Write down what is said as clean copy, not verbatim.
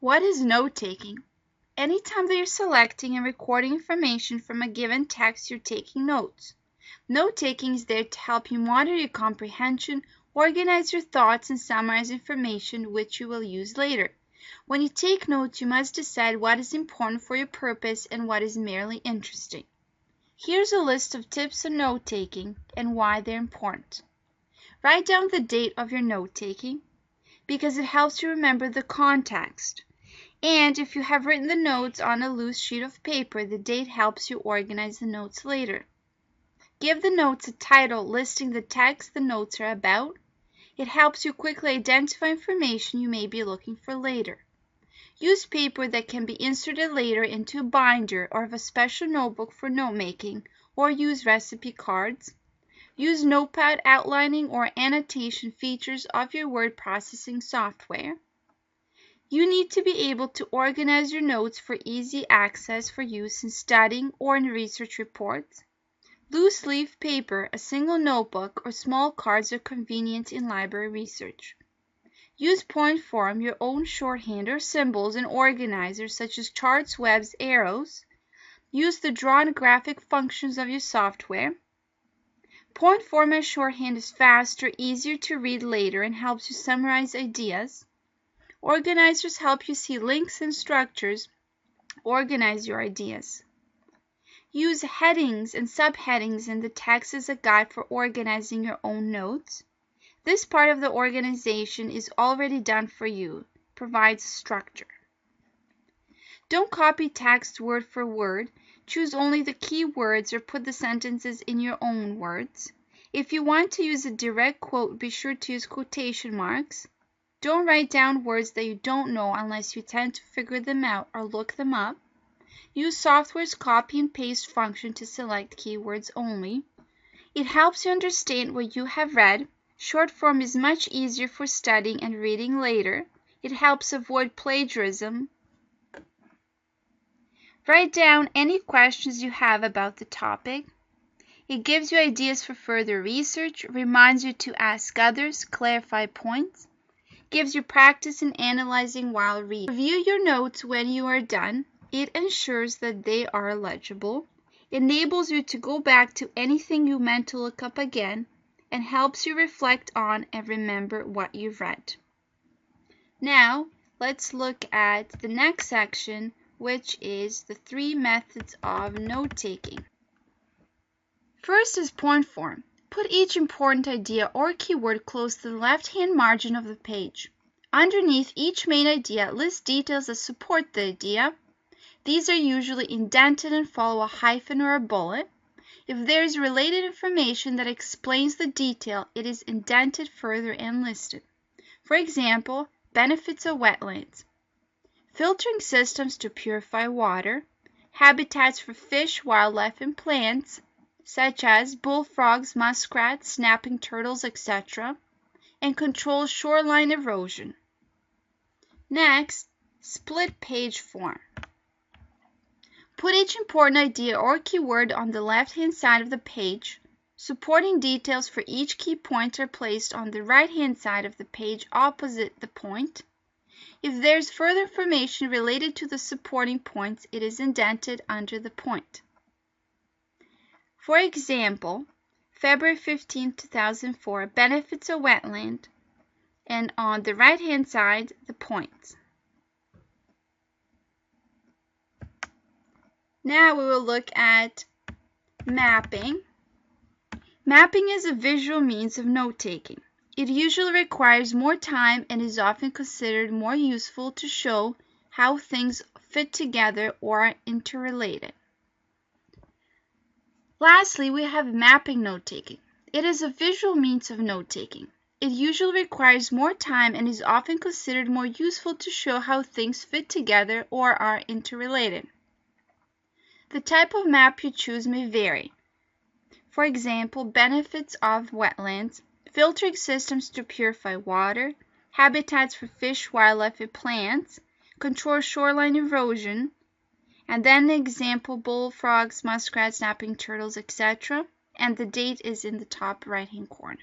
What is note-taking? Anytime that you're selecting and recording information from a given text, you're taking notes. Note-taking is there to help you monitor your comprehension, organize your thoughts, and summarize information which you will use later. When you take notes, you must decide what is important for your purpose and what is merely interesting. Here's a list of tips on note-taking and why they're important. Write down the date of your note-taking because it helps you remember the context. And if you have written the notes on a loose sheet of paper, the date helps you organize the notes later. Give the notes a title listing the text the notes are about. It helps you quickly identify information you may be looking for later. Use paper that can be inserted later into a binder or have a special notebook for note-making, or use recipe cards. Use Notepad outlining or annotation features of your word processing software. You need to be able to organize your notes for easy access for use in studying or in research reports. Loose leaf paper, a single notebook, or small cards are convenient in library research. Use point form, your own shorthand or symbols and organizers such as charts, webs, arrows. Use the drawn graphic functions of your software. Point form and shorthand is faster, easier to read later, and helps you summarize ideas. Organizers help you see links and structures. Organize your ideas. Use headings and subheadings in the text as a guide for organizing your own notes. This part of the organization is already done for you, provides structure. Don't copy text word for word. Choose only the key words or put the sentences in your own words. If you want to use a direct quote, be sure to use quotation marks. Don't write down words that you don't know unless you tend to figure them out or look them up. Use software's copy and paste function to select keywords only. It helps you understand what you have read. Short form is much easier for studying and reading later. It helps avoid plagiarism. Write down any questions you have about the topic. It gives you ideas for further research, reminds you to ask others, clarify points, gives you practice in analyzing while reading. Review your notes when you are done. It ensures that they are legible, enables you to go back to anything you meant to look up again, and helps you reflect on and remember what you've read. Now, let's look at the next section, which is the 3 methods of note-taking. First is point form. Put each important idea or keyword close to the left-hand margin of the page. Underneath each main idea, list details that support the idea. These are usually indented and follow a hyphen or a bullet. If there is related information that explains the detail, it is indented further and listed. For example, benefits of wetlands. Filtering systems to purify water. Habitats for fish, wildlife, and plants, such as bullfrogs, muskrats, snapping turtles, etc., and controls shoreline erosion. Next, split page form. Put each important idea or keyword on the left-hand side of the page. Supporting details for each key point are placed on the right-hand side of the page opposite the point. If there is further information related to the supporting points, it is indented under the point. For example, February 15, 2004, benefits of wetland, and on the right-hand side, the points. Now we will look at mapping. Mapping is a visual means of note-taking. It usually requires more time and is often considered more useful to show how things fit together or are interrelated. Lastly, we have mapping note-taking. It is a visual means of note-taking. It usually requires more time and is often considered more useful to show how things fit together or are interrelated. The type of map you choose may vary. For example, benefits of wetlands, filtering systems to purify water, habitats for fish, wildlife, and plants, control shoreline erosion, and then the example bullfrogs, muskrats, snapping turtles, etc., and the date is in the top right-hand corner.